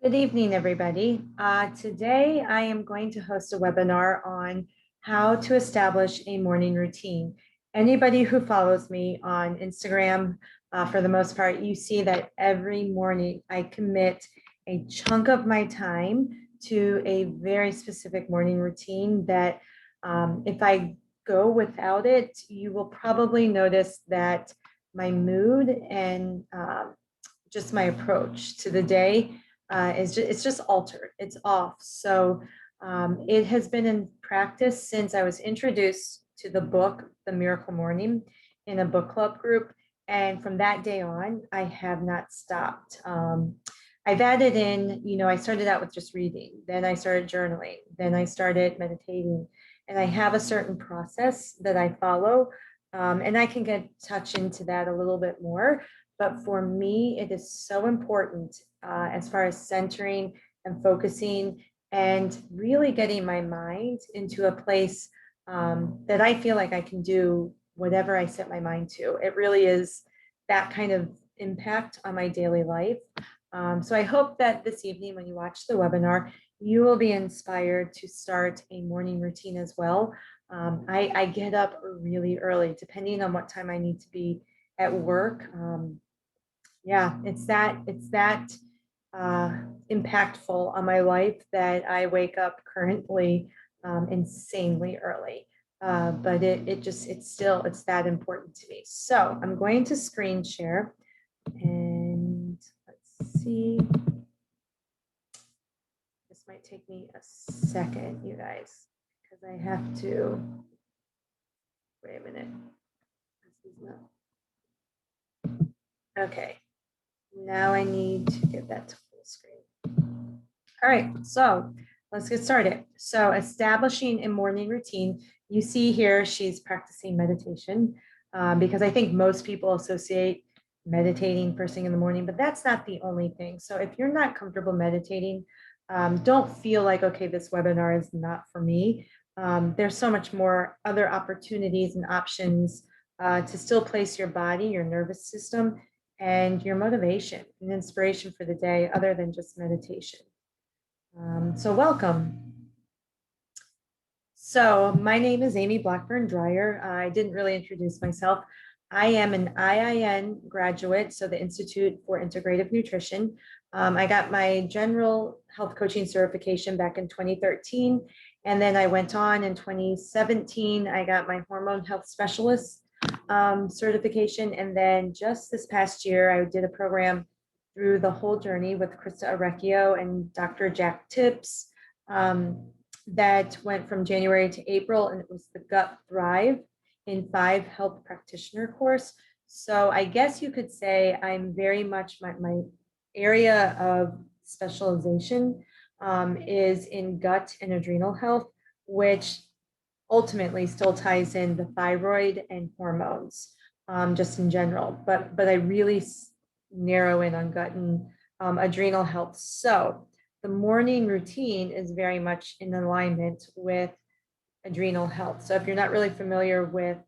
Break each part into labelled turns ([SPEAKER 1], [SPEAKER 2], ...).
[SPEAKER 1] Good evening, everybody. Today, I am going to host a webinar on how to establish a morning routine. Anybody who follows me on Instagram, for the most part, you see that every morning I commit a chunk of my time to a very specific morning routine that if I go without it, you will probably notice that my mood and just my approach to the day it's just altered. It's off. So it has been in practice since I was introduced to the book, The Miracle Morning, in a book club group. And from that day on, I have not stopped. I've added in, I started out with just reading, then I started journaling, then I started meditating, and I have a certain process that I follow. And I can get touch into that a little bit more. But for me, it is so important as far as centering and focusing and really getting my mind into a place that I feel like I can do whatever I set my mind to. It really is that kind of impact on my daily life. So I hope that this evening, when you watch the webinar, you will be inspired to start a morning routine as well. I get up really early, depending on what time I need to be at work. Yeah, it's that impactful on my life that I wake up currently insanely early. But it's that important to me. So I'm going to screen share and let's see. This might take me a second, you guys, because I have to, wait a minute. This is not, okay. Now I need to get that to full screen. All right, so let's get started. So establishing a morning routine, you see here she's practicing meditation because I think most people associate meditating first thing in the morning, but that's not the only thing. So if you're not comfortable meditating, don't feel like, okay, this webinar is not for me. There's so much more other opportunities and options to still place your body, your nervous system, and your motivation and inspiration for the day other than just meditation. So welcome. So my name is Amy Blackburn Dreyer. I didn't really introduce myself. I am an IIN graduate, so the Institute for Integrative Nutrition. I got my general health coaching certification back in 2013, and then I went on in 2017. I got my hormone health specialist certification, and then just this past year, I did a program through the whole journey with Krista Arecchio and Dr. Jack Tips. That went from January to April, and it was the Gut Thrive in 5 Health Practitioner course. So I guess you could say I'm very much my area of specialization is in gut and adrenal health, which ultimately still ties in the thyroid and hormones, just in general. But I really narrow in on gut and adrenal health. So the morning routine is very much in alignment with adrenal health. So if you're not really familiar with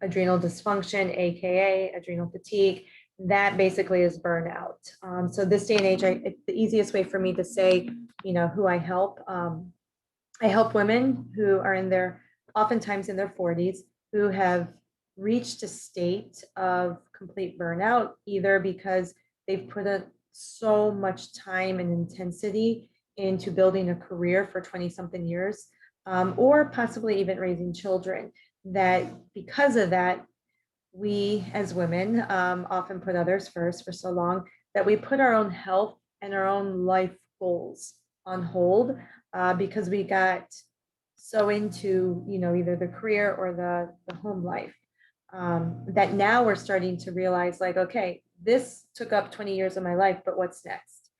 [SPEAKER 1] adrenal dysfunction, AKA adrenal fatigue, that basically is burnout. So this day and age, it's the easiest way for me to say, who I help. I help women who are oftentimes in their 40s, who have reached a state of complete burnout, either because they've put so much time and intensity into building a career for 20 something years, or possibly even raising children, that because of that, we as women often put others first for so long that we put our own health and our own life goals on hold because we got so into, either the career or the home life that now we're starting to realize, like, okay, this took up 20 years of my life, but what's next?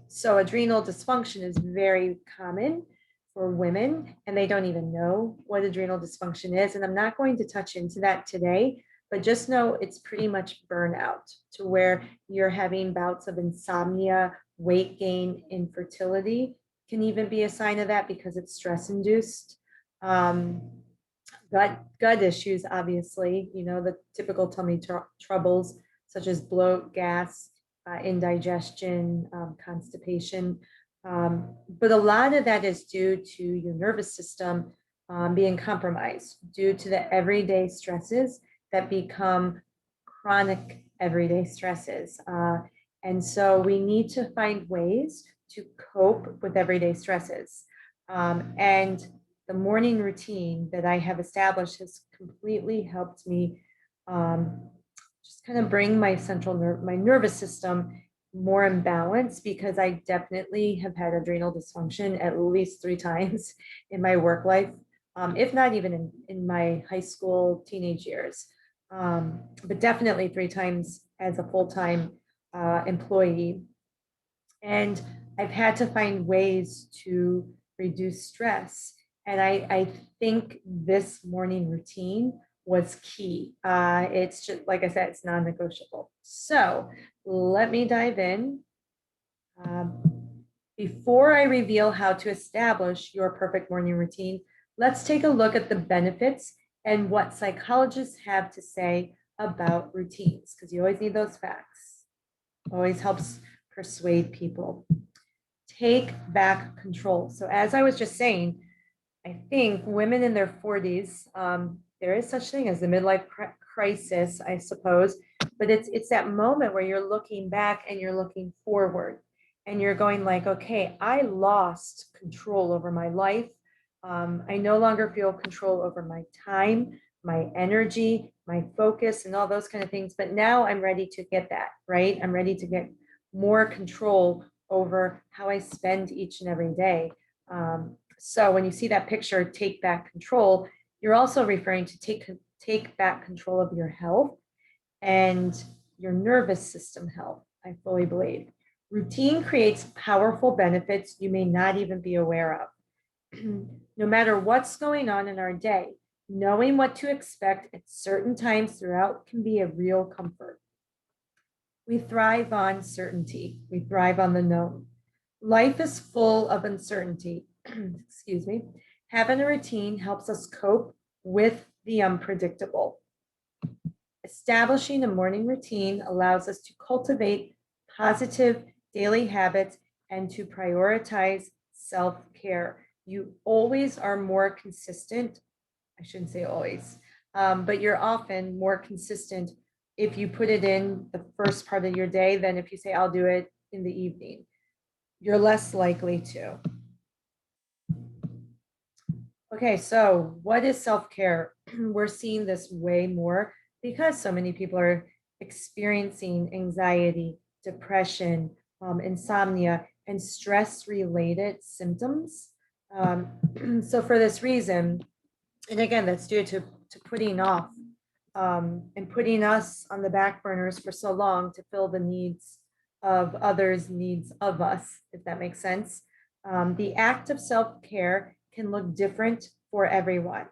[SPEAKER 1] So adrenal dysfunction is very common for women, and they don't even know what adrenal dysfunction is. And I'm not going to touch into that today, but just know it's pretty much burnout, to where you're having bouts of insomnia, weight gain, infertility can even be a sign of that because it's stress induced. Gut issues, obviously, the typical tummy troubles such as bloat, gas, indigestion, constipation. But a lot of that is due to your nervous system being compromised due to the everyday stresses that become chronic everyday stresses. And so we need to find ways to cope with everyday stresses. And the morning routine that I have established has completely helped me just kind of bring my my nervous system more in balance, because I definitely have had adrenal dysfunction at least 3 times in my work life, if not even in my high school, teenage years, but definitely 3 times as a full-time employee. And I've had to find ways to reduce stress. And I think this morning routine was key. It's just, like I said, it's non-negotiable. So let me dive in. Before I reveal how to establish your perfect morning routine, let's take a look at the benefits and what psychologists have to say about routines, because you always need those facts. Always helps persuade people. Take back control. So as I was just saying, I think women in their 40s, there is such thing as the midlife crisis, I suppose, but it's that moment where you're looking back and you're looking forward, and you're going like, okay, I lost control over my life. I no longer feel control over my time, my energy, my focus, and all those kind of things. But now I'm ready to get that, right? I'm ready to get more control over how I spend each and every day. So when you see that picture, take back control, you're also referring to take back control of your health and your nervous system health, I fully believe. Routine creates powerful benefits you may not even be aware of. No matter what's going on in our day, knowing what to expect at certain times throughout can be a real comfort. We thrive on certainty. We thrive on the known. Life is full of uncertainty. Excuse me. Having a routine helps us cope with the unpredictable. Establishing a morning routine allows us to cultivate positive daily habits and to prioritize self-care. You always are more consistent. I shouldn't say always, but you're often more consistent if you put it in the first part of your day than if you say, I'll do it in the evening. You're less likely to. Okay, so what is self-care? We're seeing this way more because so many people are experiencing anxiety, depression, insomnia, and stress-related symptoms. So for this reason, and again, that's due to putting off and putting us on the back burners for so long to fill the needs of others' needs of us, if that makes sense. The act of self-care can look different for everyone.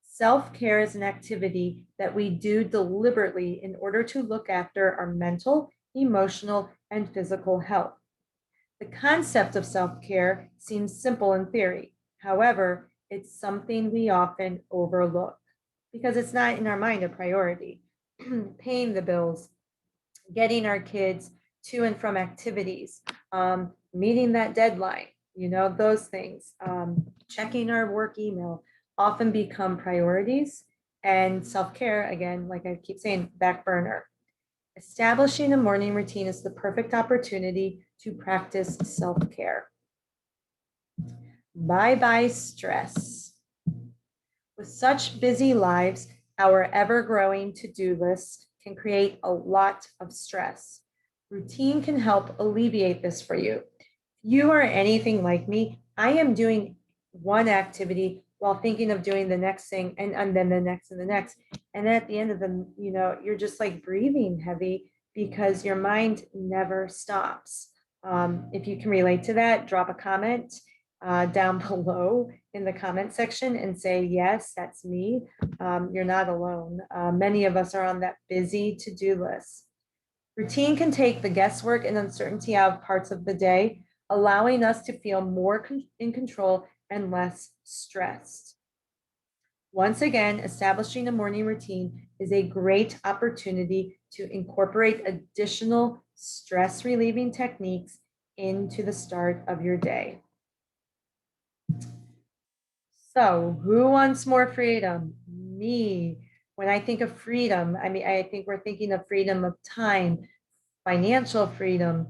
[SPEAKER 1] Self-care is an activity that we do deliberately in order to look after our mental, emotional, and physical health. The concept of self-care seems simple in theory. However, it's something we often overlook because it's not in our mind a priority. Paying the bills, getting our kids to and from activities, meeting that deadline, those things, checking our work email often become priorities, and self-care, again, like I keep saying, back burner. Establishing a morning routine is the perfect opportunity to practice self-care. Bye-bye stress. With such busy lives, our ever-growing to-do list can create a lot of stress. Routine can help alleviate this for you. If you are anything like me, I am doing one activity while thinking of doing the next thing, and then the next and the next. And at the end of the, you're just like breathing heavy because your mind never stops. If you can relate to that, drop a comment down below in the comment section and say, yes, that's me. You're not alone. Many of us are on that busy to-do list. Routine can take the guesswork and uncertainty out of parts of the day, allowing us to feel more in control and less stressed. Once again, establishing a morning routine is a great opportunity to incorporate additional stress relieving techniques into the start of your day. So who wants more freedom? Me. When I think of freedom, I think we're thinking of freedom of time, financial freedom,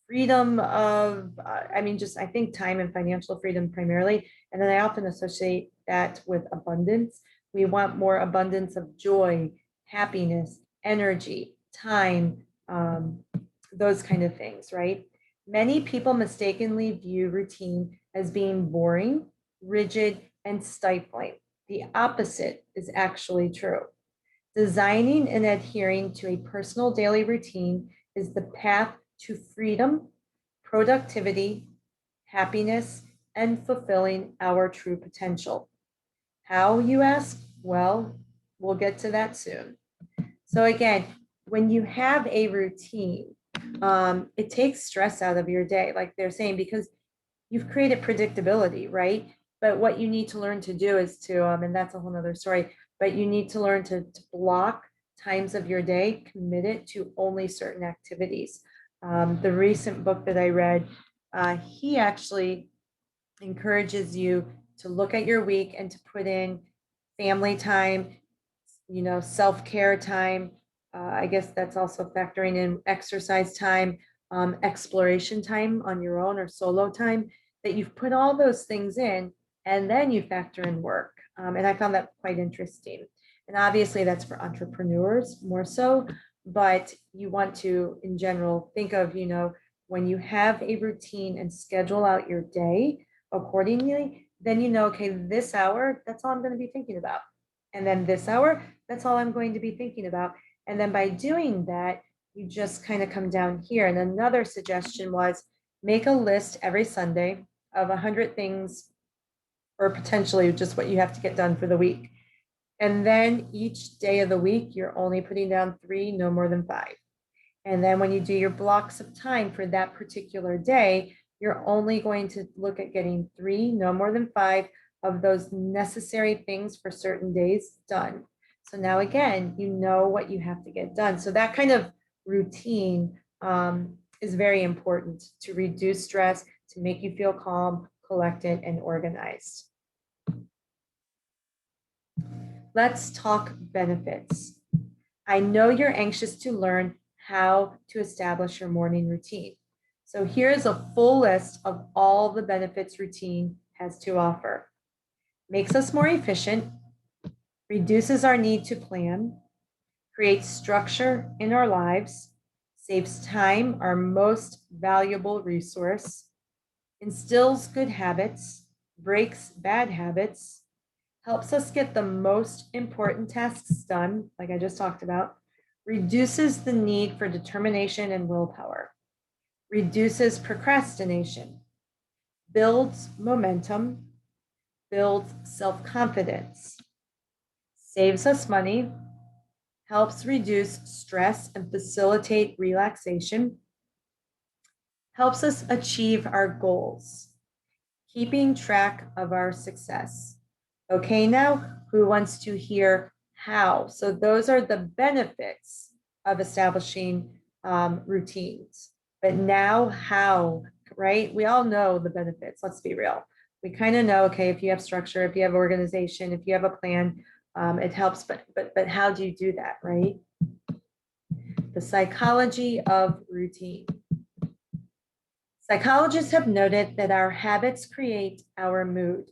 [SPEAKER 1] freedom of, I think time and financial freedom primarily. And then I often associate that with abundance. We want more abundance of joy, happiness, energy, time, those kind of things, right? Many people mistakenly view routine as being boring, rigid, and stifling. The opposite is actually true. Designing and adhering to a personal daily routine is the path to freedom, productivity, happiness, and fulfilling our true potential. How, you ask? Well, we'll get to that soon. So again, when you have a routine, it takes stress out of your day, like they're saying, because you've created predictability, right? But what you need to learn to do is to, and that's a whole nother story, but you need to learn to block times of your day, commit it to only certain activities. The recent book that I read, he actually encourages you to look at your week and to put in family time, self-care time. I guess that's also factoring in exercise time, exploration time on your own or solo time, that you've put all those things in, and then you factor in work. And I found that quite interesting. And obviously that's for entrepreneurs more so, but you want to, in general, think of, when you have a routine and schedule out your day accordingly, then okay, this hour, that's all I'm going to be thinking about. And then this hour, that's all I'm going to be thinking about. And then by doing that, you just kind of come down here. And another suggestion was make a list every Sunday of 100 things, or potentially just what you have to get done for the week. And then each day of the week, you're only putting down 3, no more than 5. And then when you do your blocks of time for that particular day, you're only going to look at getting 3, no more than 5 of those necessary things for certain days done. So now again, you know what you have to get done. So that kind of routine is very important to reduce stress, to make you feel calm, collected, and organized. Let's talk benefits. I know you're anxious to learn how to establish your morning routine. So here's a full list of all the benefits routine has to offer. Makes us more efficient, reduces our need to plan, creates structure in our lives, saves time, our most valuable resource, instills good habits, breaks bad habits, helps us get the most important tasks done, like I just talked about, reduces the need for determination and willpower, reduces procrastination, builds momentum, builds self-confidence, saves us money, helps reduce stress and facilitate relaxation, helps us achieve our goals, keeping track of our success. Okay, now who wants to hear how? So those are the benefits of establishing routines. But now how, right? We all know the benefits, let's be real. We kind of know, okay, if you have structure, if you have organization, if you have a plan, it helps, but how do you do that, right? The psychology of routine. Psychologists have noted that our habits create our mood,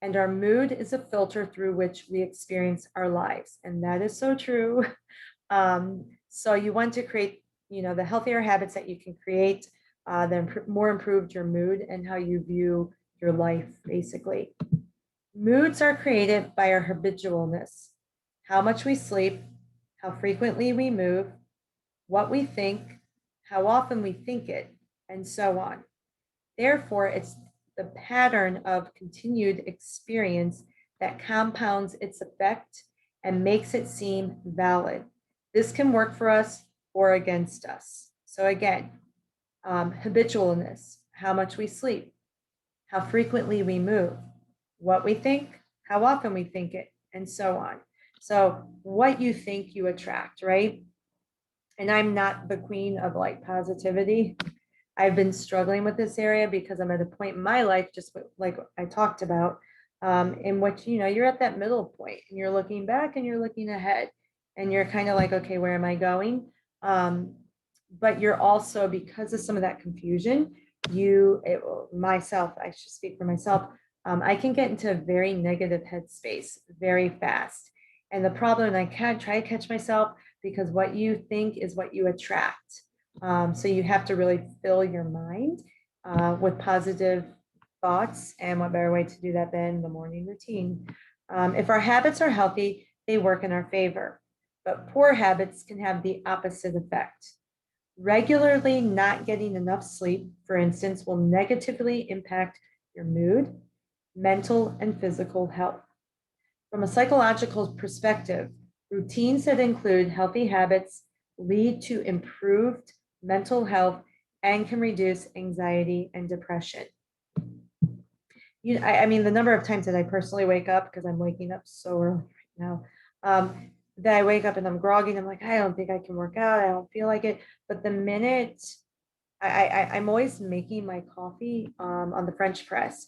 [SPEAKER 1] and our mood is a filter through which we experience our lives. And that is so true. So you want to create, the healthier habits that you can create, the more improved your mood and how you view your life, basically. Moods are created by our habitualness, how much we sleep, how frequently we move, what we think, how often we think it, and so on. Therefore, it's the pattern of continued experience that compounds its effect and makes it seem valid. This can work for us or against us. So again, habitualness, how much we sleep, how frequently we move, what we think, how often we think it, and so on. So what you think you attract, right? And I'm not the queen of like positivity. I've been struggling with this area because I'm at a point in my life, just like I talked about, in which, you're at that middle point and you're looking back and you're looking ahead and you're kind of like, okay, where am I going? But you're also, because of some of that confusion, myself, I should speak for myself. I can get into a very negative headspace very fast. And the problem, and I can't try to catch myself, because what you think is what you attract. So you have to really fill your mind with positive thoughts. And what better way to do that than the morning routine? If our habits are healthy, they work in our favor. But poor habits can have the opposite effect. Regularly not getting enough sleep, for instance, will negatively impact your mood, mental, and physical health. From a psychological perspective, routines that include healthy habits lead to improved mental health and can reduce anxiety and depression. I mean, the number of times that I personally wake up, because I'm waking up so early right now, that I wake up and I'm groggy and I'm like, I don't think I can work out. I don't feel like it. But the minute I'm always making my coffee on the French press.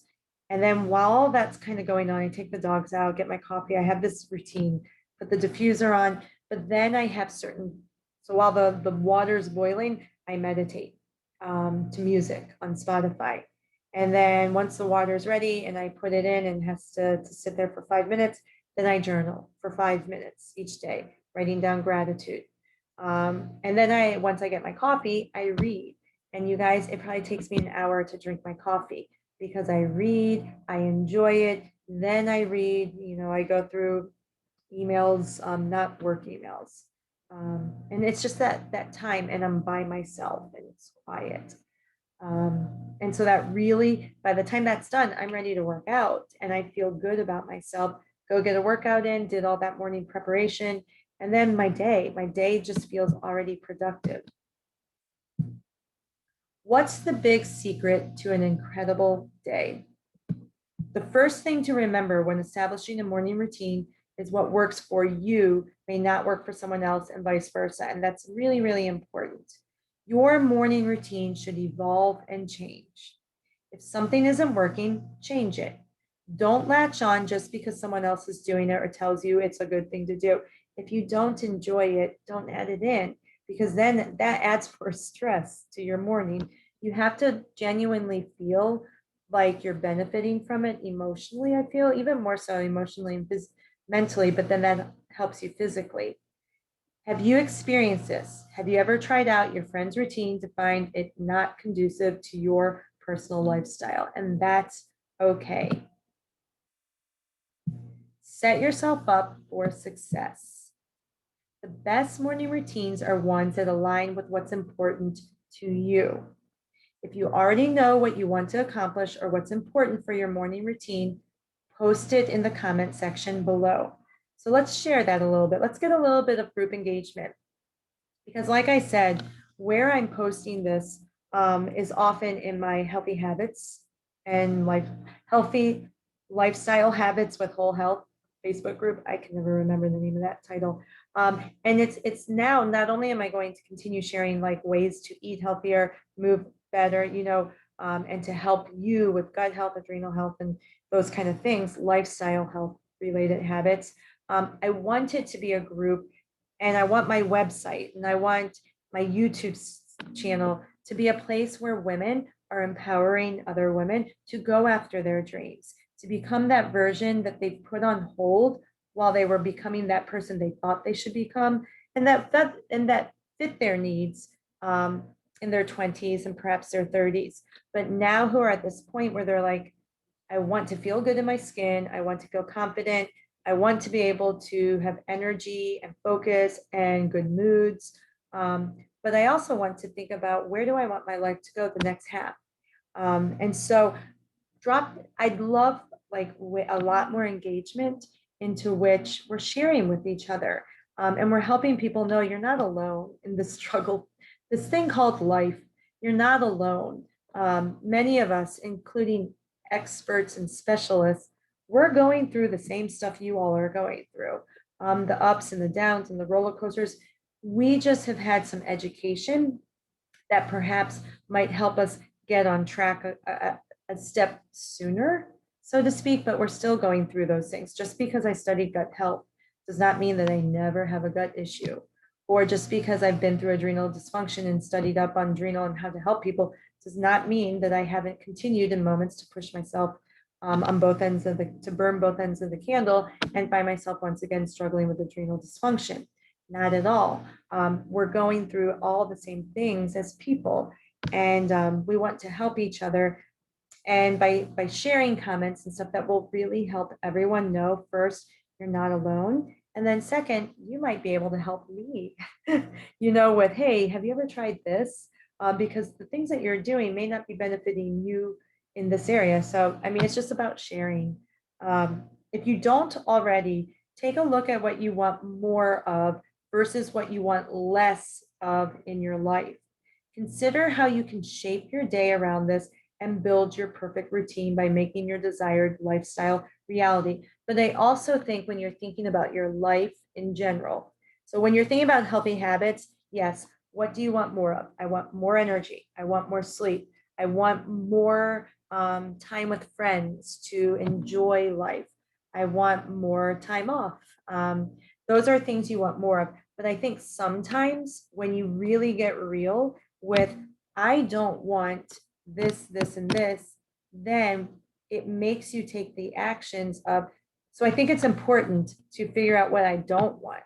[SPEAKER 1] And then while that's kind of going on, I take the dogs out, get my coffee. I have this routine, put the diffuser on, but then I have so while the water's boiling, I meditate to music on Spotify. And then once the water's ready and I put it in and has to sit there for 5 minutes, then I journal for 5 minutes each day, writing down gratitude. And then once I get my coffee, I read. And you guys, it probably takes me an hour to drink my coffee because I read, I enjoy it. Then I read, I go through emails, not work emails. And it's just that time, and I'm by myself and it's quiet. And so that really, by the time that's done, I'm ready to work out and I feel good about myself. Go get a workout in, did all that morning preparation. And then my day just feels already productive. What's the big secret to an incredible day? The first thing to remember when establishing a morning routine is what works for you may not work for someone else and vice versa. And that's really, really important. Your morning routine should evolve and change. If something isn't working, change it. Don't latch on just because someone else is doing it or tells you it's a good thing to do. If you don't enjoy it, don't add it in, because then that adds more stress to your morning. You have to genuinely feel like you're benefiting from it emotionally. I feel even more so emotionally and mentally, but then that helps you physically. Have you experienced this? Have you ever tried out your friend's routine to find it not conducive to your personal lifestyle? And that's okay. Set yourself up for success. The best morning routines are ones that align with what's important to you. If you already know what you want to accomplish or what's important for your morning routine, post it in the comment section below. So let's share that a little bit. Let's get a little bit of group engagement. Because like I said, where I'm posting this is often in my healthy habits and like healthy lifestyle habits with whole health Facebook group. I can never remember the name of that title. And it's now, not only am I going to continue sharing like ways to eat healthier, move better, and to help you with gut health, adrenal health, and those kind of things, lifestyle health related habits. I want it to be a group, and I want my website and I want my YouTube channel to be a place where women are empowering other women to go after their dreams, to become that version that they put on hold while they were becoming that person they thought they should become, and that fit their needs in their 20s and perhaps their 30s, but now who are at this point where they're like, I want to feel good in my skin, I want to feel confident, I want to be able to have energy and focus and good moods. But I also want to think about, where do I want my life to go the next half? And so I'd love like a lot more engagement into which we're sharing with each other. And we're helping people know you're not alone in this struggle, this thing called life. You're not alone. Many of us, including experts and specialists, we're going through the same stuff you all are going through. the ups and the downs and the roller coasters. We just have had some education that perhaps might help us get on track a step sooner, so to speak, but we're still going through those things. Just because I studied gut health does not mean that I never have a gut issue. Or just because I've been through adrenal dysfunction and studied up on adrenal and how to help people does not mean that I haven't continued in moments to push myself on both ends of to burn both ends of the candle and find myself once again struggling with adrenal dysfunction. Not at all. We're going through all the same things as people, and we want to help each other. And by sharing comments and stuff, that will really help everyone know, first, you're not alone. And then second, you might be able to help me, with, hey, have you ever tried this? Because the things that you're doing may not be benefiting you in this area. So, I mean, it's just about sharing. If you don't already, take a look at what you want more of versus what you want less of in your life. Consider how you can shape your day around this and build your perfect routine by making your desired lifestyle reality. But I also think when you're thinking about your life in general, so when you're thinking about healthy habits, yes, what do you want more of? I want more energy. I want more sleep. I want more time with friends to enjoy life. I want more time off. Those are things you want more of. But I think sometimes when you really get real with, I don't want this, this, and this, then it makes you take the actions of, so I think it's important to figure out what I don't want.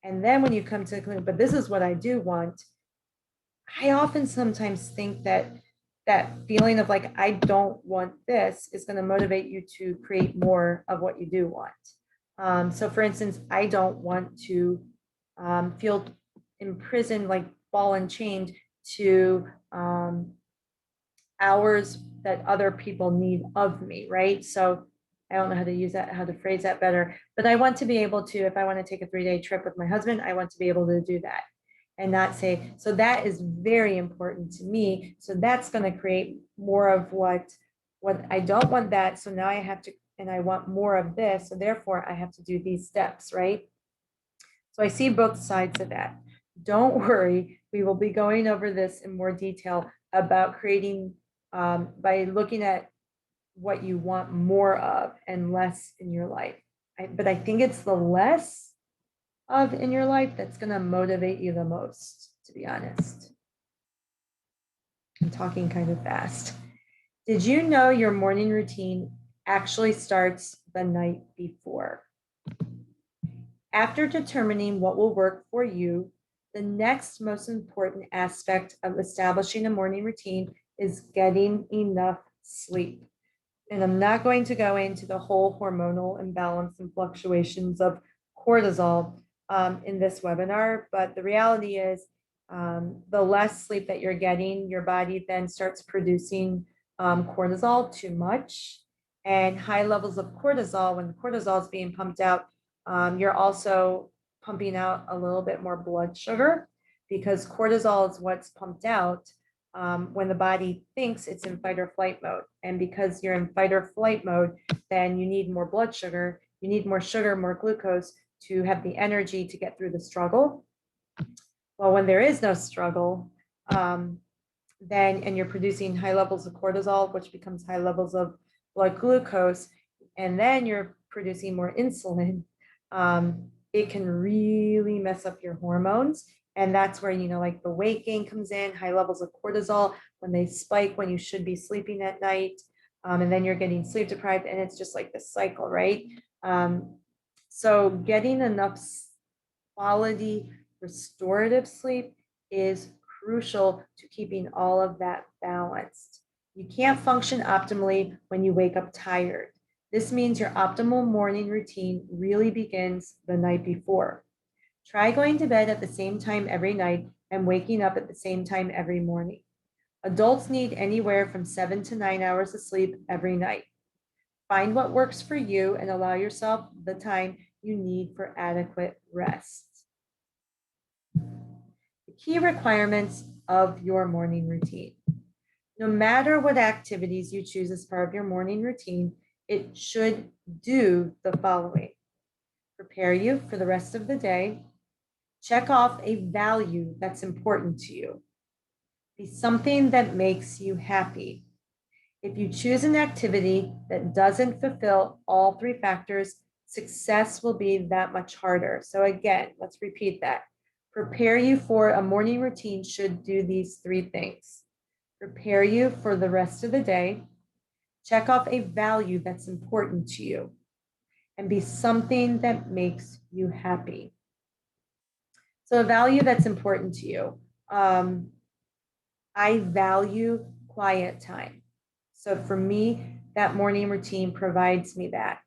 [SPEAKER 1] And then when you come to the conclusion, but this is what I do want, I often sometimes think that that feeling of like, I don't want this is going to motivate you to create more of what you do want. So for instance, I don't want to feel imprisoned, like ball and chained to hours that other people need of me, right? So I don't know how to use that, how to phrase that better, but I want to be able to, if I want to take a 3-day trip with my husband, I want to be able to do that and not say, so that is very important to me. So that's going to create more of what I don't want that. So now I have to, and I want more of this. So therefore I have to do these steps, right? So I see both sides of that. Don't worry, we will be going over this in more detail about creating by looking at what you want more of and less in your life. But I think it's the less of in your life that's going to motivate you the most, to be honest. I'm talking kind of fast. Did you know your morning routine actually starts the night before? After determining what will work for you, the next most important aspect of establishing a morning routine is getting enough sleep. And I'm not going to go into the whole hormonal imbalance and fluctuations of cortisol in this webinar, but the reality is the less sleep that you're getting, your body then starts producing cortisol too much. And high levels of cortisol, when the cortisol is being pumped out, you're also pumping out a little bit more blood sugar, because cortisol is what's pumped out when the body thinks it's in fight or flight mode. And because you're in fight or flight mode, then you need more blood sugar, you need more sugar, more glucose to have the energy to get through the struggle. Well, when there is no struggle, then, and you're producing high levels of cortisol, which becomes high levels of blood glucose, and then you're producing more insulin, it can really mess up your hormones. And that's where, like the weight gain comes in, high levels of cortisol, when they spike when you should be sleeping at night. And then you're getting sleep deprived, and it's just like this cycle, right? So getting enough quality restorative sleep is crucial to keeping all of that balanced. You can't function optimally when you wake up tired. This means your optimal morning routine really begins the night before. Try going to bed at the same time every night and waking up at the same time every morning. Adults need anywhere from 7 to 9 hours of sleep every night. Find what works for you and allow yourself the time you need for adequate rest. The key requirements of your morning routine. No matter what activities you choose as part of your morning routine, it should do the following. prepare you for the rest of the day. Check off a value that's important to you. Be something that makes you happy. If you choose an activity that doesn't fulfill all three factors, success will be that much harder. So again, let's repeat that. Prepare you for a morning routine should do these three things. Prepare you for the rest of the day. Check off a value that's important to you. And be something that makes you happy. So a value that's important to you. I value quiet time. So for me, that morning routine provides me that.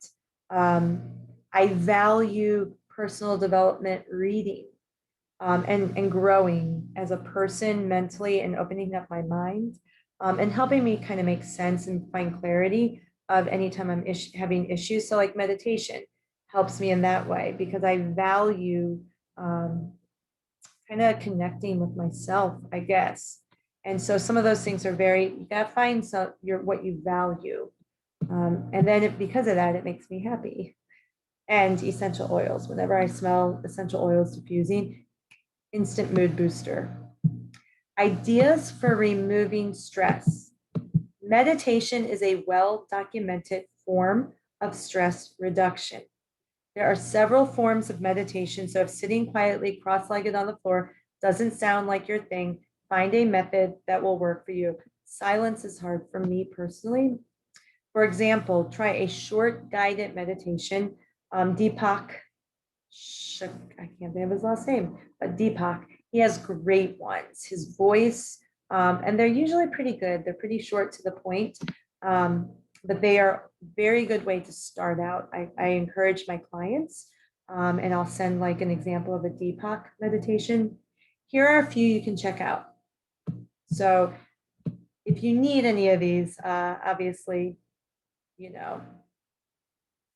[SPEAKER 1] I value personal development, reading, and growing as a person mentally and opening up my mind, and helping me kind of make sense and find clarity of anytime I'm having issues. So like meditation helps me in that way because I value kind of connecting with myself, I guess. And so some of those things are you gotta find what you value. And then because of that, it makes me happy. And essential oils, whenever I smell essential oils diffusing, instant mood booster. Ideas for removing stress. Meditation is a well-documented form of stress reduction. There are several forms of meditation, so if sitting quietly cross-legged on the floor doesn't sound like your thing, find a method that will work for you. Silence is hard for me personally. For example, try a short guided meditation. Deepak, I can't think of his last name, but Deepak, he has great ones. His voice, and they're usually pretty good. They're pretty short to the point. But they are very good way to start out. I encourage my clients, and I'll send like an example of a Deepak meditation. Here are a few you can check out. So if you need any of these, obviously,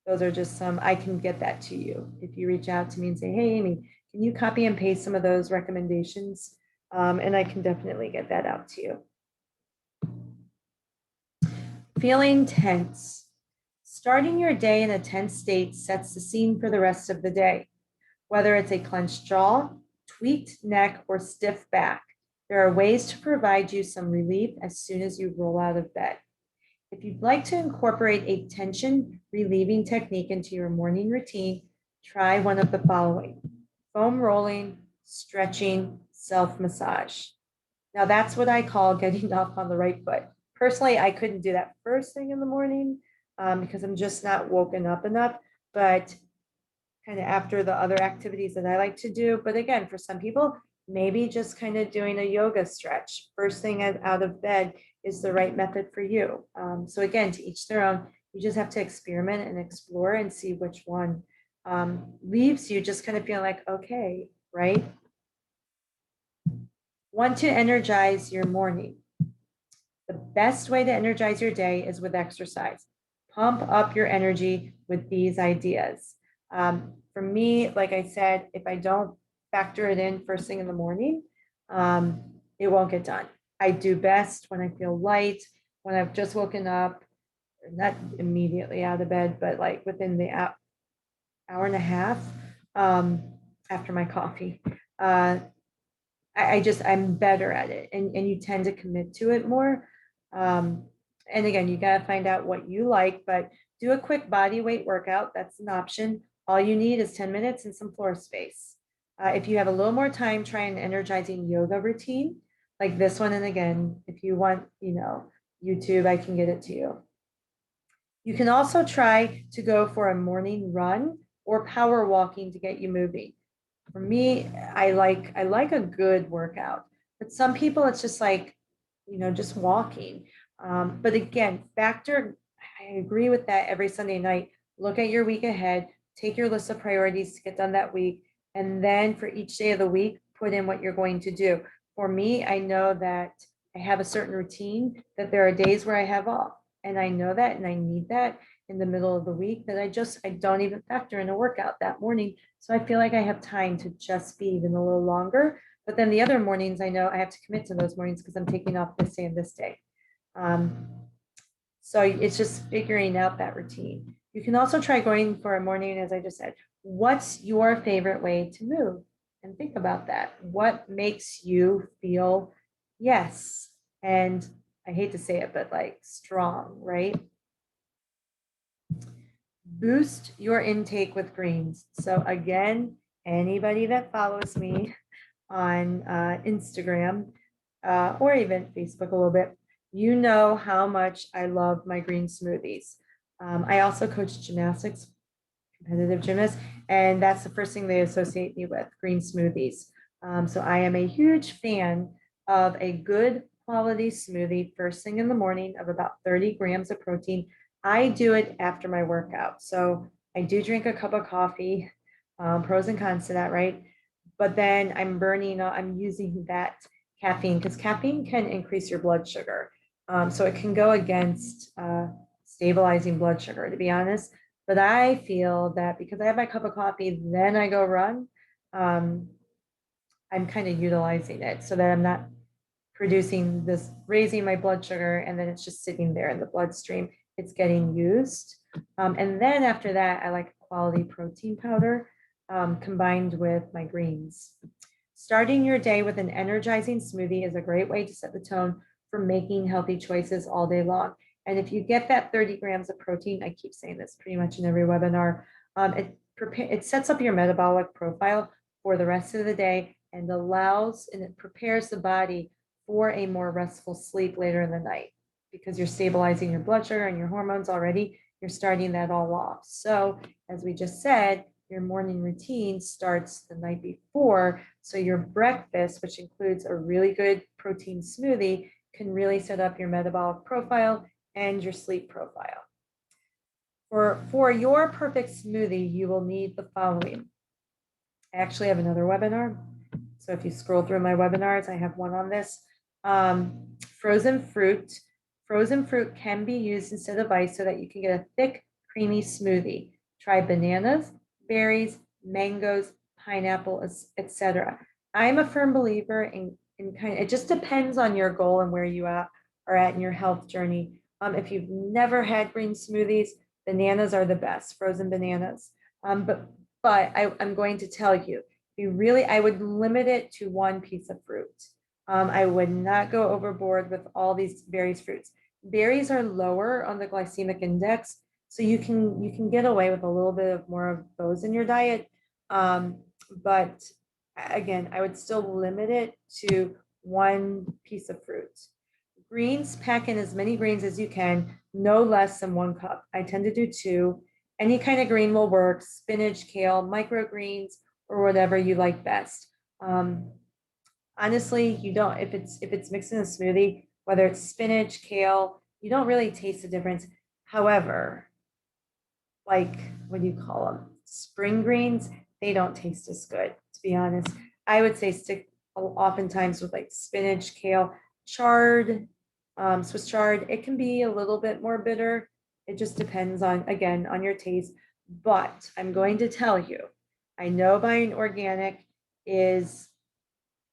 [SPEAKER 1] those are just some, I can get that to you. If you reach out to me and say, hey, Amy, can you copy and paste some of those recommendations? And I can definitely get that out to you. Feeling tense. Starting your day in a tense state sets the scene for the rest of the day. Whether it's a clenched jaw, tweaked neck, or stiff back, there are ways to provide you some relief as soon as you roll out of bed. If you'd like to incorporate a tension relieving technique into your morning routine, try one of the following: foam rolling, stretching, self-massage. Now that's what I call getting off on the right foot. Personally, I couldn't do that first thing in the morning because I'm just not woken up enough, but kind of after the other activities that I like to do. But again, for some people, maybe just kind of doing a yoga stretch first thing out of bed is the right method for you. So again, to each their own. You just have to experiment and explore and see which one leaves you just kind of feeling like, okay, right? Want to energize your morning. The best way to energize your day is with exercise. Pump up your energy with these ideas. For me, like I said, if I don't factor it in first thing in the morning, it won't get done. I do best when I feel light, when I've just woken up, not immediately out of bed, but like within the hour and a half after my coffee. I'm better at it, and you tend to commit to it more. And again, you got to find out what you like, but do a quick body weight workout. That's an option. All you need is 10 minutes and some floor space. If you have a little more time, try an energizing yoga routine like this one. And again, if you want, YouTube, I can get it to you. You can also try to go for a morning run or power walking to get you moving. For me, I like a good workout, but some people it's just like, just walking. But again, I agree with that every Sunday night. Look at your week ahead, take your list of priorities to get done that week, and then for each day of the week, put in what you're going to do. For me, I know that I have a certain routine, that there are days where I have off, and I know that, and I need that in the middle of the week, that I don't even factor in a workout that morning. So I feel like I have time to just be even a little longer. But then the other mornings, I know I have to commit to those mornings because I'm taking off this day and this day. So it's just figuring out that routine. You can also try going for a morning, as I just said, What's your favorite way to move? And think about that. What makes you feel yes? And I hate to say it, but like strong, right? Boost your intake with greens. So again, anybody that follows me on Instagram or even Facebook a little bit, you know how much I love my green smoothies. I also coach gymnastics, competitive gymnast, and that's the first thing they associate me with, green smoothies. So I am a huge fan of a good quality smoothie first thing in the morning of about 30 grams of protein. I do it after my workout. So I do drink a cup of coffee, pros and cons to that, right? But then I'm using that caffeine because caffeine can increase your blood sugar. So it can go against stabilizing blood sugar, to be honest. But I feel that because I have my cup of coffee, then I go run, um, I'm kind of utilizing it so that I'm not producing this, raising my blood sugar, and then it's just sitting there in the bloodstream. It's getting used. And then after that, I like quality protein powder combined with my greens. Starting your day with an energizing smoothie is a great way to set the tone for making healthy choices all day long. And if you get that 30 grams of protein, I keep saying this pretty much in every webinar, it sets up your metabolic profile for the rest of the day and allows and it prepares the body for a more restful sleep later in the night because you're stabilizing your blood sugar and your hormones already. You're starting that all off. So as we just said, your morning routine starts the night before. So your breakfast, which includes a really good protein smoothie, can really set up your metabolic profile and your sleep profile. For your perfect smoothie, you will need the following. I actually have another webinar. So if you scroll through my webinars, I have one on this. Frozen fruit. Frozen fruit can be used instead of ice so that you can get a thick, creamy smoothie. Try bananas, berries, mangoes, pineapple, etc. I'm a firm believer in it just depends on your goal and where you are at in your health journey. If you've never had green smoothies, bananas are the best, frozen bananas. But I'm going to tell you, I would limit it to one piece of fruit. I would not go overboard with all these various fruits. Berries are lower on the glycemic index, so you can get away with a little bit of more of those in your diet. But again, I would still limit it to one piece of fruit. Greens, pack in as many greens as you can, no less than 1 cup. I tend to do 2. Any kind of green will work, spinach, kale, microgreens, or whatever you like best. Honestly, you don't, if it's mixed in a smoothie, whether it's spinach, kale, you don't really taste the difference. However, like, what do you call them? Spring greens, they don't taste as good, to be honest. I would say stick oftentimes with like spinach, kale, chard, Swiss chard. It can be a little bit more bitter. It just depends on, again, on your taste. But I'm going to tell you, I know buying organic is,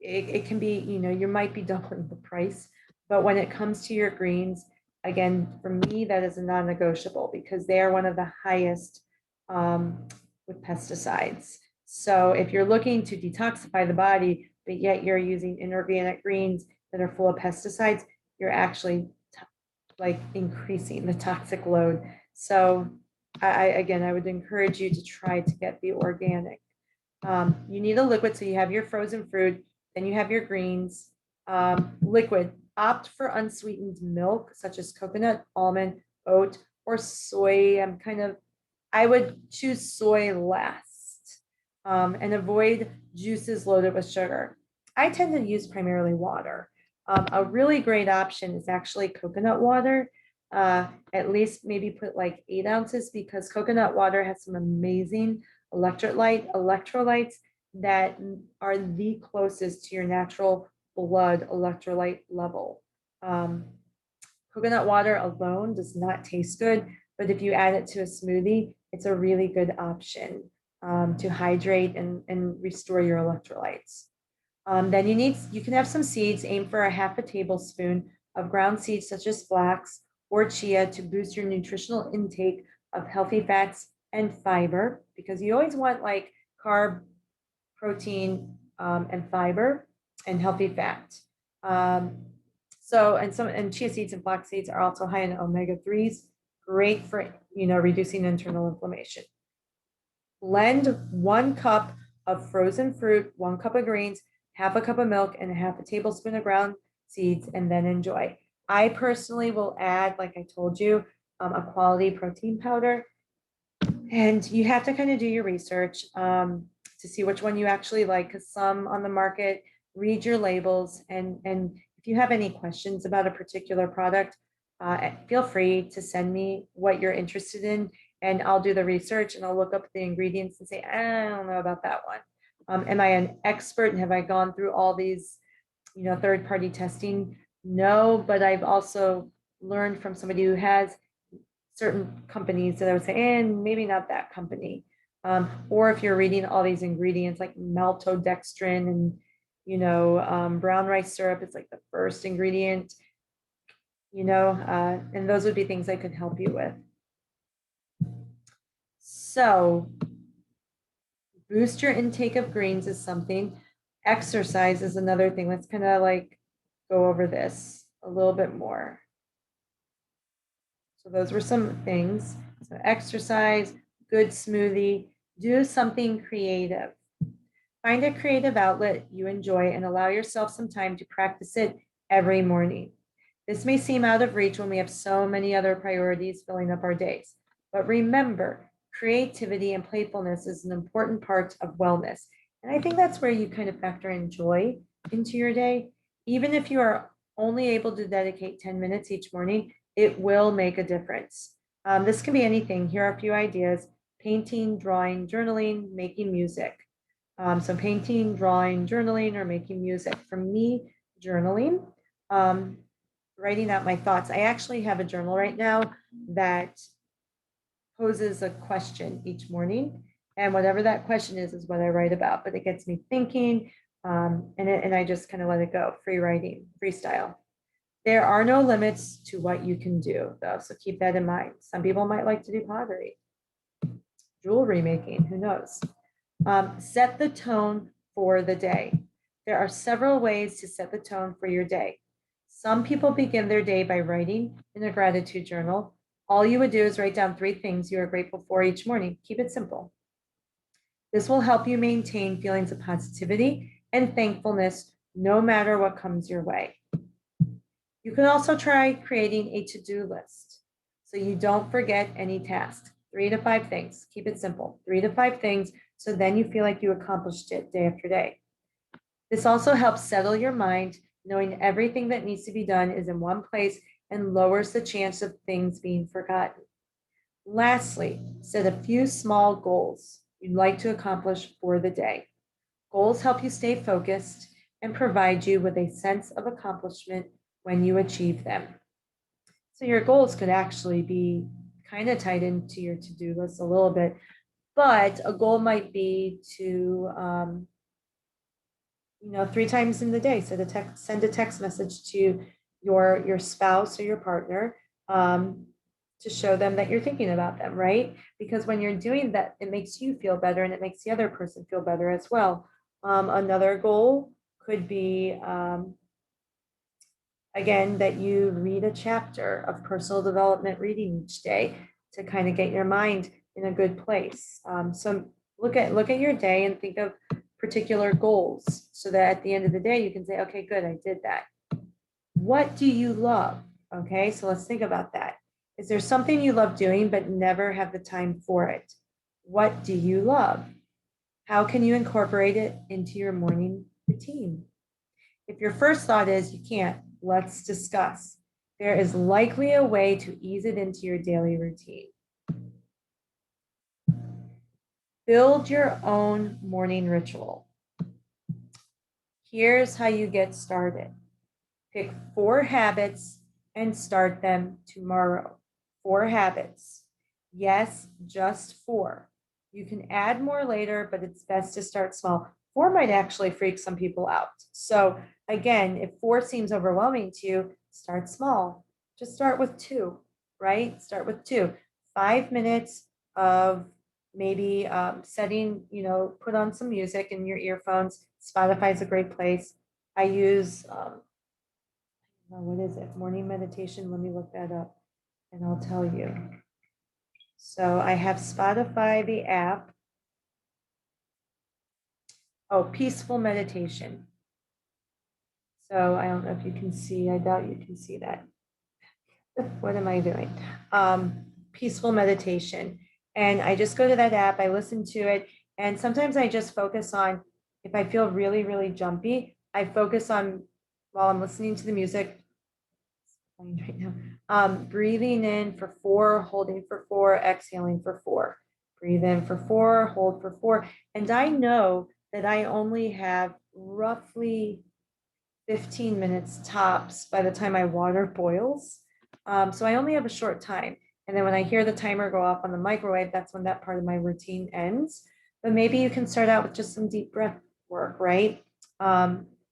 [SPEAKER 1] it can be, you might be doubling the price, but when it comes to your greens, again, for me, that is a non-negotiable because they are one of the highest with pesticides. So if you're looking to detoxify the body, but yet you're using inorganic greens that are full of pesticides, you're actually like increasing the toxic load. So again, I would encourage you to try to get the organic. You need a liquid, so you have your frozen fruit, then you have your greens. Liquid, opt for unsweetened milk, such as coconut, almond, oat, or soy. I would choose soy last, and avoid juices loaded with sugar. I tend to use primarily water. A really great option is actually coconut water. At least maybe put like 8 ounces because coconut water has some amazing electrolytes that are the closest to your natural blood electrolyte level. Coconut water alone does not taste good, but if you add it to a smoothie, it's a really good option to hydrate and restore your electrolytes. Then you can have some seeds. Aim for a half a tablespoon of ground seeds such as flax or chia to boost your nutritional intake of healthy fats and fiber, because you always want like carb, protein, and fiber and healthy fat. And chia seeds and flax seeds are also high in omega-3s, great for reducing internal inflammation. Blend 1 cup of frozen fruit, 1 cup of greens, half a cup of milk, and half a tablespoon of ground seeds, and then enjoy. I personally will add, like I told you, a quality protein powder. And you have to kind of do your research to see which one you actually like, because some on the market, read your labels. And if you have any questions about a particular product, feel free to send me what you're interested in, and I'll do the research and I'll look up the ingredients and say, I don't know about that one. Am I an expert and have I gone through all these, third-party testing? No, but I've also learned from somebody who has certain companies that I would say, and maybe not that company. Or if you're reading all these ingredients like maltodextrin and, brown rice syrup, it's like the first ingredient, and those would be things I could help you with. So boost your intake of greens is something. Exercise is another thing. Let's kind of like go over this a little bit more. So those were some things. So exercise, good smoothie, do something creative. Find a creative outlet you enjoy and allow yourself some time to practice it every morning. This may seem out of reach when we have so many other priorities filling up our days, but remember, creativity and playfulness is an important part of wellness. And I think that's where you kind of factor in joy into your day. Even if you are only able to dedicate 10 minutes each morning, it will make a difference. This can be anything. Here are a few ideas: painting, drawing, journaling, making music. So painting, drawing, journaling, or making music. For me, journaling, writing out my thoughts. I actually have a journal right now that poses a question each morning. And whatever that question is what I write about. But it gets me thinking, and I just kind of let it go. Free writing, freestyle. There are no limits to what you can do, though, so keep that in mind. Some people might like to do pottery, jewelry making, who knows? Set the tone for the day. There are several ways to set the tone for your day. Some people begin their day by writing in a gratitude journal. All you would do is write down 3 things you are grateful for each morning. Keep it simple. This will help you maintain feelings of positivity and thankfulness no matter what comes your way. You can also try creating a to-do list so you don't forget any tasks. 3 to 5 things. Keep it simple. 3 to 5 things, so then you feel like you accomplished it day after day. This also helps settle your mind, knowing everything that needs to be done is in one place and lowers the chance of things being forgotten. Lastly, set a few small goals you'd like to accomplish for the day. Goals help you stay focused and provide you with a sense of accomplishment when you achieve them. So your goals could actually be kind of tied into your to-do list a little bit, but a goal might be to, 3 times in the day, send a text message to your spouse or your partner, to show them that you're thinking about them, right? Because when you're doing that, it makes you feel better and it makes the other person feel better as well. Another goal could be, again, that you read a chapter of personal development reading each day to kind of get your mind in a good place. So look at your day and think of particular goals so that at the end of the day, you can say, okay, good, I did that. What do you love? Okay, so let's think about that. Is there something you love doing but never have the time for it? What do you love? How can you incorporate it into your morning routine? If your first thought is you can't, let's discuss. There is likely a way to ease it into your daily routine. Build your own morning ritual. Here's how you get started. Pick 4 habits and start them tomorrow. 4 habits. Yes, just 4. You can add more later, but it's best to start small. 4 might actually freak some people out. So again, if 4 seems overwhelming to you, start small. Just start with 2, right? Start with 2. 5 minutes of maybe setting, put on some music in your earphones. Spotify is a great place. I use, what is it? Morning meditation. Let me look that up and I'll tell you. So I have Spotify, the app. Oh, peaceful meditation. So I don't know if you can see, I doubt you can see that. What am I doing? Peaceful meditation. And I just go to that app, I listen to it, and sometimes I just focus on, if I feel really, really jumpy, I focus on, while I'm listening to the music, right now, breathing in for 4, holding for 4, exhaling for 4. Breathe in for 4, hold for 4. And I know that I only have roughly 15 minutes tops by the time my water boils. So I only have a short time. And then when I hear the timer go off on the microwave, that's when that part of my routine ends. But maybe you can start out with just some deep breath work, right?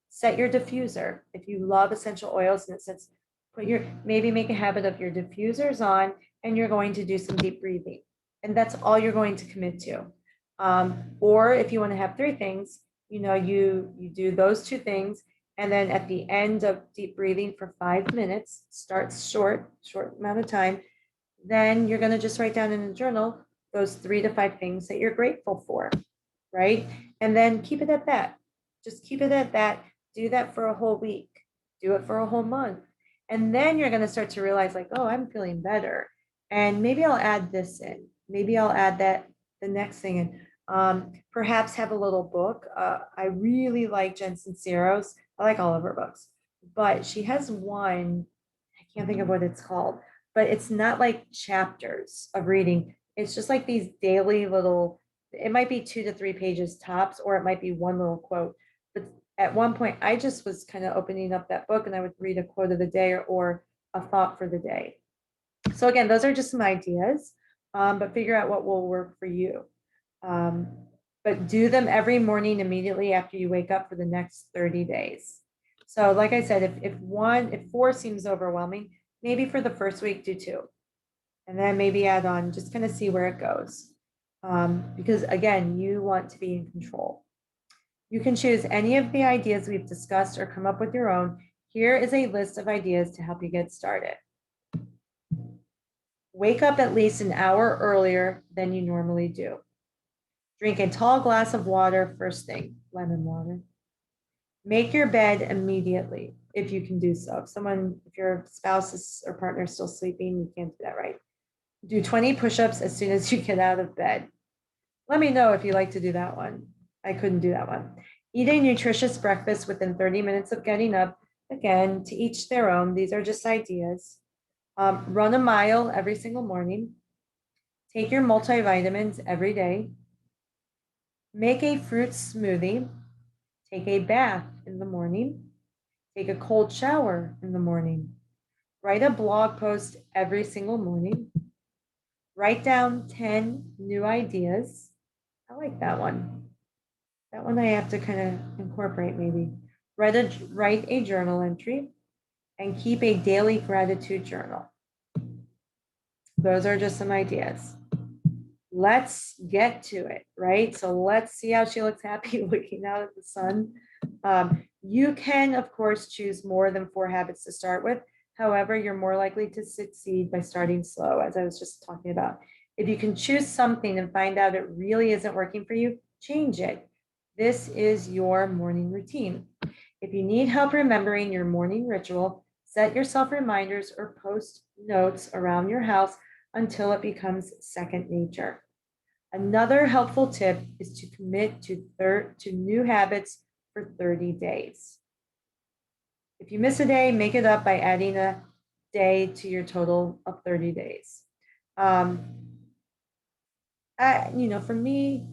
[SPEAKER 1] Set your diffuser. If you love essential oils and it says, maybe make a habit of your diffusers on and you're going to do some deep breathing. And that's all you're going to commit to. Or if you want to have 3 things, you do those 2 things. And then at the end of deep breathing for 5 minutes, starts short amount of time, then you're going to just write down in a journal those 3 to 5 things that you're grateful for, right? And then keep it at that. Just keep it at that. Do that for a whole week. Do it for a whole month. And then you're going to start to realize, like, oh, I'm feeling better. And maybe I'll add this in. Maybe I'll add that the next thing in. Perhaps have a little book. I really like Jen Sincero's. I like all of her books, but she has one, I can't think of what it's called, but it's not like chapters of reading. It's just like these daily little, it might be 2 to 3 pages tops, or it might be one little quote. But at one point, I just was kind of opening up that book and I would read a quote of the day or a thought for the day. So again, those are just some ideas, but figure out what will work for you. But do them every morning immediately after you wake up for the next 30 days. So like I said, if 4 seems overwhelming, maybe for the first week, do 2. And then maybe add on, just kind of see where it goes. Because again, you want to be in control. You can choose any of the ideas we've discussed or come up with your own. Here is a list of ideas to help you get started. Wake up at least an hour earlier than you normally do. Drink a tall glass of water first thing, lemon water. Make your bed immediately if you can do so. If your spouse or partner is still sleeping, you can't do that, right? Do 20 push-ups as soon as you get out of bed. Let me know if you like to do that one. I couldn't do that one. Eat a nutritious breakfast within 30 minutes of getting up. Again, to each their own. These are just ideas. Run a mile every single morning. Take your multivitamins every day. Make a fruit smoothie. Take a bath in the morning. Take a cold shower in the morning. Write a blog post every single morning. Write down 10 new ideas. I like that one. That one I have to kind of incorporate maybe. Write a journal entry and keep a daily gratitude journal. Those are just some ideas. Let's get to it, right? So let's see how she looks happy looking out at the sun. You can, of course, choose more than 4 habits to start with. However, you're more likely to succeed by starting slow, as I was just talking about. If you can choose something and find out it really isn't working for you, change it. This is your morning routine. If you need help remembering your morning ritual, set yourself reminders or post notes around your house until it becomes second nature. Another helpful tip is to commit to new habits for 30 days. If you miss a day, make it up by adding a day to your total of 30 days. For me,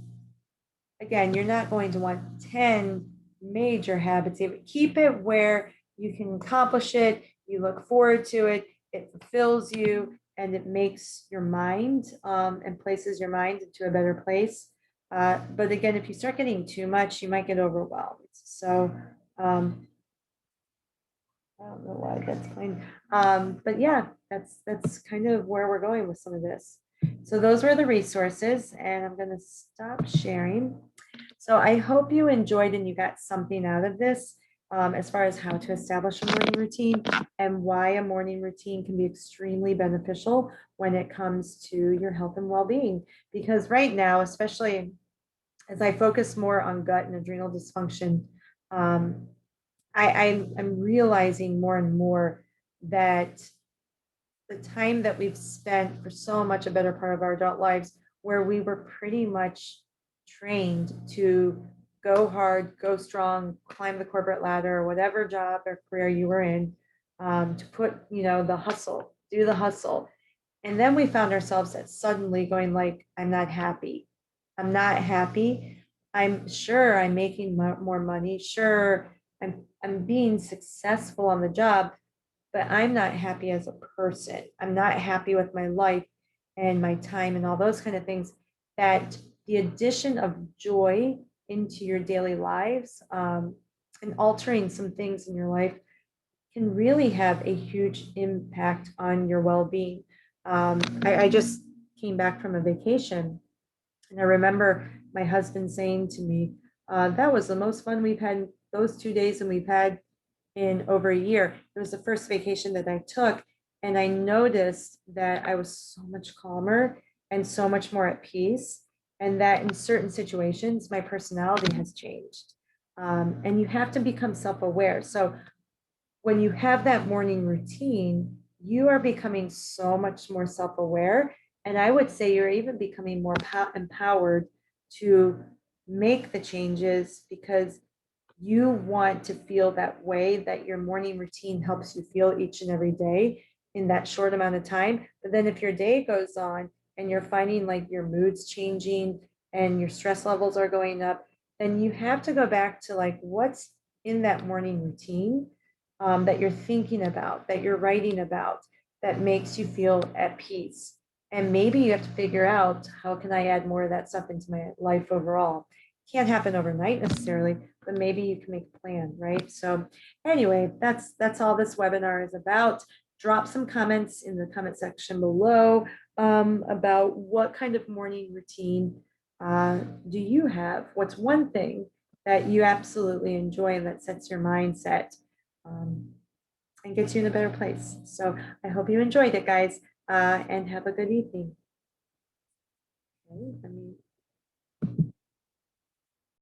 [SPEAKER 1] again, you're not going to want 10 major habits. Keep it where you can accomplish it, you look forward to it, it fulfills you, and it makes your mind and places your mind into a better place. But again, if you start getting too much, you might get overwhelmed. So I don't know why that's playing. But yeah, that's kind of where we're going with some of this. So those were the resources, and I'm going to stop sharing. So I hope you enjoyed and you got something out of this, as far as how to establish a morning routine and why a morning routine can be extremely beneficial when it comes to your health and well-being. Because right now, especially as I focus more on gut and adrenal dysfunction, um, I'm realizing more and more that the time that we've spent for so much a better part of our adult lives, where we were pretty much trained to go hard, go strong, climb the corporate ladder, whatever job or career you were in, to put, the hustle, do the hustle. And then we found ourselves at suddenly going like, I'm not happy. I'm not happy. I'm sure I'm making more money. Sure, I'm being successful on the job, but I'm not happy as a person. I'm not happy with my life and my time and all those kind of things. That the addition of joy into your daily lives, and altering some things in your life can really have a huge impact on your well-being. I just came back from a vacation, and I remember my husband saying to me, that was the most fun we've had those 2 days and we've had in over a year. It was the first vacation that I took, and I noticed that I was so much calmer and so much more at peace, and that in certain situations, my personality has changed. And you have to become self-aware. So when you have that morning routine, you are becoming so much more self-aware. And I would say you're even becoming more empowered to make the changes because you want to feel that way, that your morning routine helps you feel each and every day in that short amount of time. But then if your day goes on and you're finding like your mood's changing and your stress levels are going up, then you have to go back to like what's in that morning routine, that you're thinking about, that you're writing about, that makes you feel at peace. And maybe you have to figure out how can I add more of that stuff into my life overall. Can't happen overnight necessarily, but maybe you can make a plan, right? So anyway, that's all this webinar is about. Drop some comments in the comment section below, about what kind of morning routine do you have? What's one thing that you absolutely enjoy and that sets your mindset, um, and gets you in a better place? So I hope you enjoyed it, guys, and have a good evening. Okay, let me